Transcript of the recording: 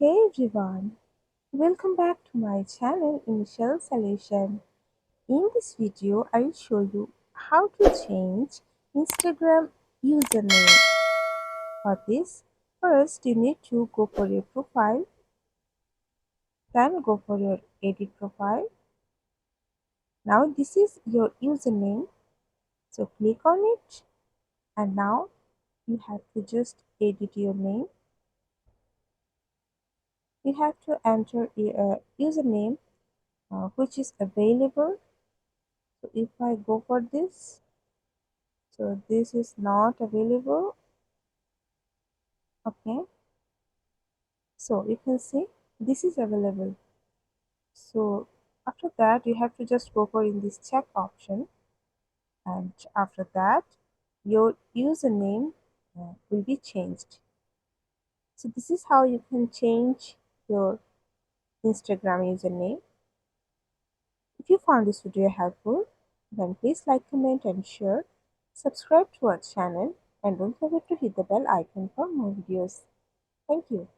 Hey everyone, welcome back to my channel Initial Solution. In this video, I'll show you how to change Instagram username. For this, first you need to go for your profile, then go for your edit profile. Now this is your username, so click on it and now you have to just edit your name. You have to enter a username which is available. So if I go for this, so this is not available. Okay, so you can see this is available. So after that you have to just go for in this check option, and after that your username will be changed. So this is how you can change your Instagram username. If you found this video helpful, then please like, comment and share. Subscribe to our channel and don't forget to hit the bell icon for more videos. Thank you.